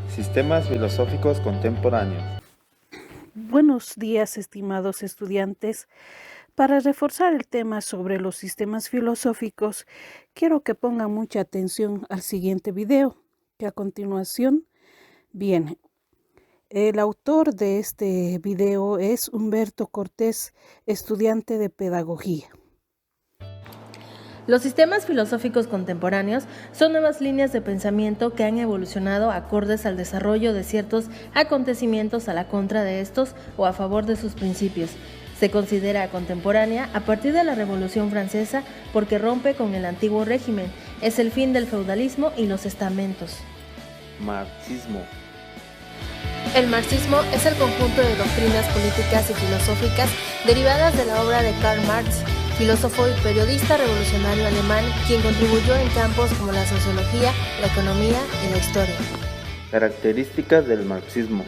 Sistemas filosóficos contemporáneos. Buenos días, estimados estudiantes. Para reforzar el tema sobre los sistemas filosóficos, quiero que pongan mucha atención al siguiente video, que a continuación viene. El autor de este video es Humberto Cortés, estudiante de pedagogía. Los sistemas filosóficos contemporáneos son nuevas líneas de pensamiento que han evolucionado acordes al desarrollo de ciertos acontecimientos a la contra de estos o a favor de sus principios. Se considera contemporánea a partir de la Revolución Francesa porque rompe con el antiguo régimen, es el fin del feudalismo y los estamentos. Marxismo. El marxismo es el conjunto de doctrinas políticas y filosóficas derivadas de la obra de Karl Marx, filósofo y periodista revolucionario alemán, quien contribuyó en campos como la sociología, la economía y la historia. Características del marxismo.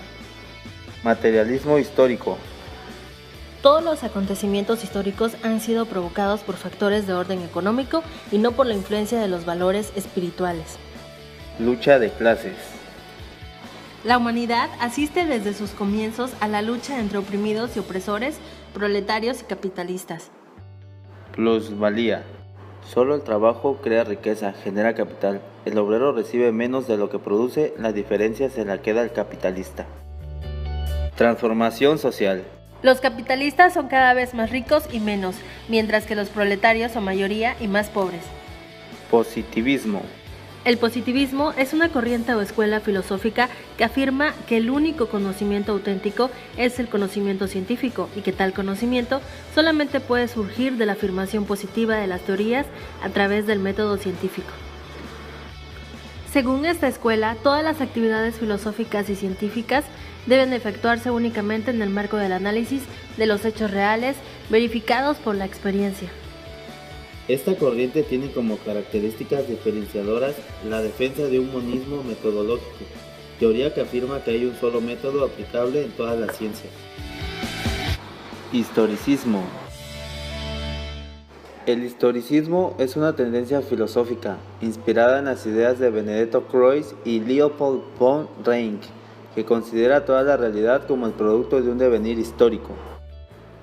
Materialismo histórico. Todos los acontecimientos históricos han sido provocados por factores de orden económico y no por la influencia de los valores espirituales. Lucha de clases. La humanidad asiste desde sus comienzos a la lucha entre oprimidos y opresores, proletarios y capitalistas. Plusvalía. Solo el trabajo crea riqueza, genera capital. El obrero recibe menos de lo que produce, la diferencia se la queda al capitalista. Transformación social. Los capitalistas son cada vez más ricos y menos, mientras que los proletarios son mayoría y más pobres. Positivismo. El positivismo es una corriente o escuela filosófica que afirma que el único conocimiento auténtico es el conocimiento científico y que tal conocimiento solamente puede surgir de la afirmación positiva de las teorías a través del método científico. Según esta escuela, todas las actividades filosóficas y científicas deben efectuarse únicamente en el marco del análisis de los hechos reales verificados por la experiencia. Esta corriente tiene como características diferenciadoras la defensa de un monismo metodológico, teoría que afirma que hay un solo método aplicable en todas las ciencias. Historicismo. El historicismo es una tendencia filosófica inspirada en las ideas de Benedetto Croce y Leopold von Ranke, que considera toda la realidad como el producto de un devenir histórico.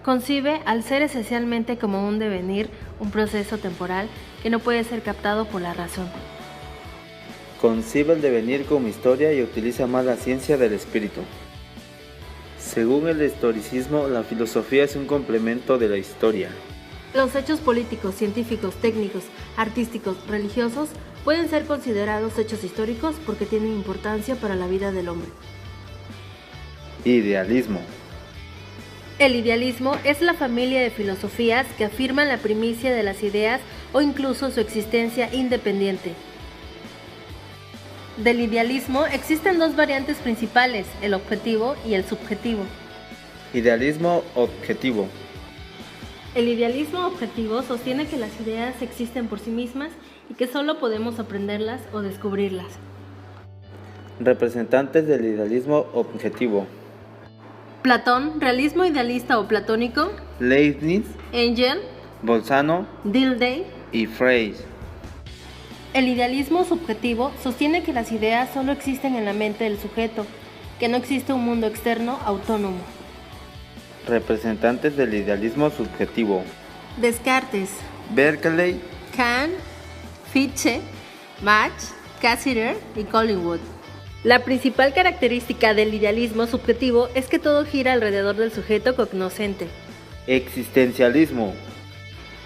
Concibe al ser esencialmente como un devenir, un proceso temporal que no puede ser captado por la razón. Concibe el devenir como historia y utiliza más la ciencia del espíritu. Según el historicismo, la filosofía es un complemento de la historia. Los hechos políticos, científicos, técnicos, artísticos, religiosos pueden ser considerados hechos históricos porque tienen importancia para la vida del hombre. Idealismo. El idealismo es la familia de filosofías que afirman la primicia de las ideas o incluso su existencia independiente. Del idealismo existen dos variantes principales, el objetivo y el subjetivo. Idealismo objetivo. El idealismo objetivo sostiene que las ideas existen por sí mismas y que solo podemos aprenderlas o descubrirlas. Representantes del idealismo objetivo. Platón, realismo idealista o platónico. Leibniz, Engel, Bolzano Dilthey y Frege. El idealismo subjetivo sostiene que las ideas solo existen en la mente del sujeto, que no existe un mundo externo autónomo. Representantes del idealismo subjetivo. Descartes, Berkeley, Kant, Fichte, Mach, Cassirer y Collingwood. La principal característica del idealismo subjetivo es que todo gira alrededor del sujeto cognoscente. Existencialismo.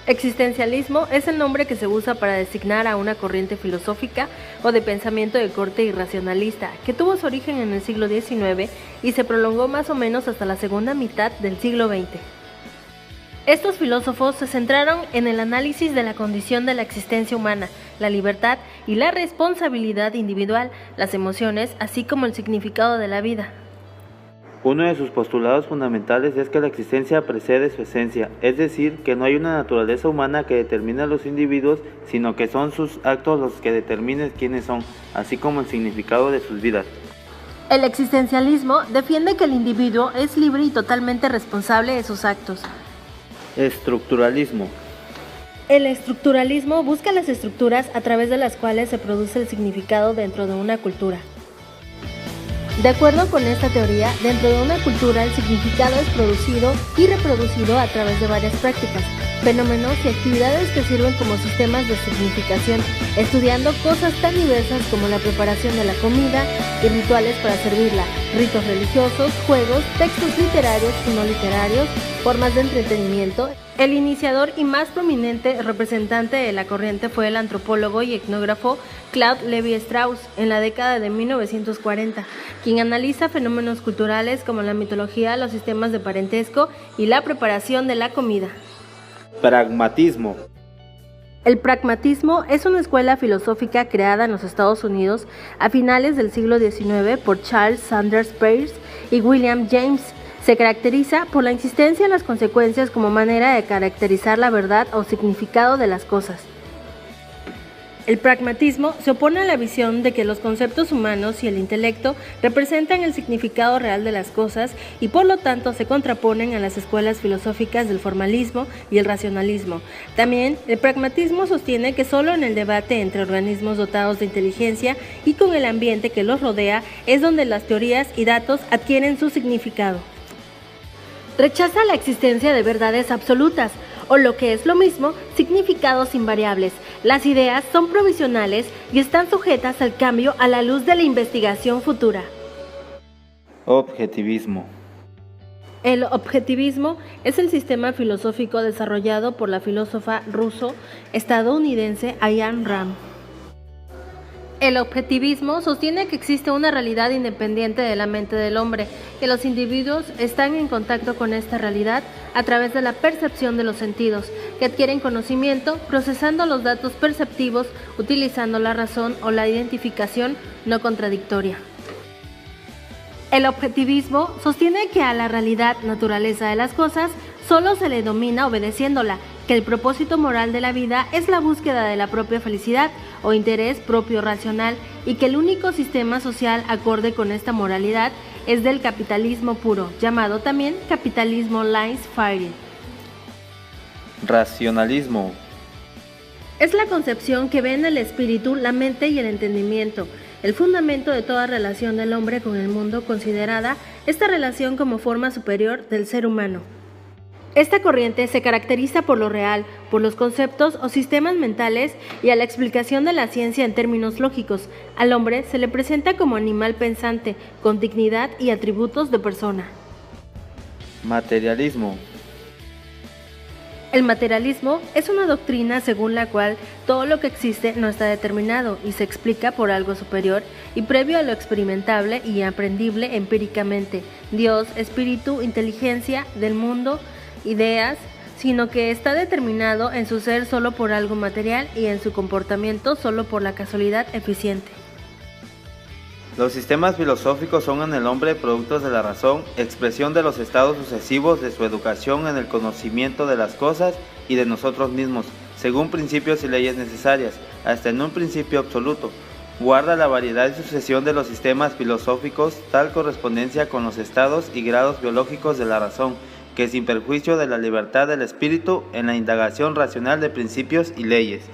Existencialismo es el nombre que se usa para designar a una corriente filosófica o de pensamiento de corte irracionalista que tuvo su origen en el siglo XIX y se prolongó más o menos hasta la segunda mitad del siglo XX. Estos filósofos se centraron en el análisis de la condición de la existencia humana, la libertad y la responsabilidad individual, las emociones, así como el significado de la vida. Uno de sus postulados fundamentales es que la existencia precede su esencia, es decir, que no hay una naturaleza humana que determine a los individuos, sino que son sus actos los que determinen quiénes son, así como el significado de sus vidas. El existencialismo defiende que el individuo es libre y totalmente responsable de sus actos. Estructuralismo. El estructuralismo busca las estructuras a través de las cuales se produce el significado dentro de una cultura. De acuerdo con esta teoría, dentro de una cultura el significado es producido y reproducido a través de varias prácticas, fenómenos y actividades que sirven como sistemas de significación, estudiando cosas tan diversas como la preparación de la comida y rituales para servirla, ritos religiosos, juegos, textos literarios y no literarios, formas de entretenimiento. El iniciador y más prominente representante de la corriente fue el antropólogo y etnógrafo Claude Lévi-Strauss en la década de 1940, quien analiza fenómenos culturales como la mitología, los sistemas de parentesco y la preparación de la comida. Pragmatismo. El pragmatismo es una escuela filosófica creada en los Estados Unidos a finales del siglo XIX por Charles Sanders Peirce y William James. Se caracteriza por la insistencia en las consecuencias como manera de caracterizar la verdad o significado de las cosas. El pragmatismo se opone a la visión de que los conceptos humanos y el intelecto representan el significado real de las cosas y por lo tanto se contraponen a las escuelas filosóficas del formalismo y el racionalismo. También el pragmatismo sostiene que solo en el debate entre organismos dotados de inteligencia y con el ambiente que los rodea es donde las teorías y datos adquieren su significado. Rechaza la existencia de verdades absolutas, o lo que es lo mismo, significados invariables. Las ideas son provisionales y están sujetas al cambio a la luz de la investigación futura. Objetivismo. El objetivismo es el sistema filosófico desarrollado por la filósofa ruso-estadounidense Ayn Rand. El objetivismo sostiene que existe una realidad independiente de la mente del hombre, que los individuos están en contacto con esta realidad a través de la percepción de los sentidos, que adquieren conocimiento procesando los datos perceptivos, utilizando la razón o la identificación no contradictoria. El objetivismo sostiene que a la realidad, naturaleza de las cosas, solo se le domina obedeciéndola, que el propósito moral de la vida es la búsqueda de la propia felicidad o interés propio racional y que el único sistema social acorde con esta moralidad es del capitalismo puro, llamado también capitalismo laissez-faire. Racionalismo. Es la concepción que ve en el espíritu, la mente y el entendimiento, el fundamento de toda relación del hombre con el mundo, considerada esta relación como forma superior del ser humano. Esta corriente se caracteriza por lo real, por los conceptos o sistemas mentales y a la explicación de la ciencia en términos lógicos. Al hombre se le presenta como animal pensante, con dignidad y atributos de persona. Materialismo. El materialismo es una doctrina según la cual todo lo que existe no está determinado y se explica por algo superior y previo a lo experimentable y aprendible empíricamente, Dios, espíritu, inteligencia del mundo, ideas, sino que está determinado en su ser solo por algo material y en su comportamiento solo por la casualidad eficiente. Los sistemas filosóficos son en el hombre productos de la razón, expresión de los estados sucesivos de su educación en el conocimiento de las cosas y de nosotros mismos, según principios y leyes necesarias, hasta en un principio absoluto. Guarda la variedad y sucesión de los sistemas filosóficos tal correspondencia con los estados y grados biológicos de la razón, que sin perjuicio de la libertad del espíritu en la indagación racional de principios y leyes.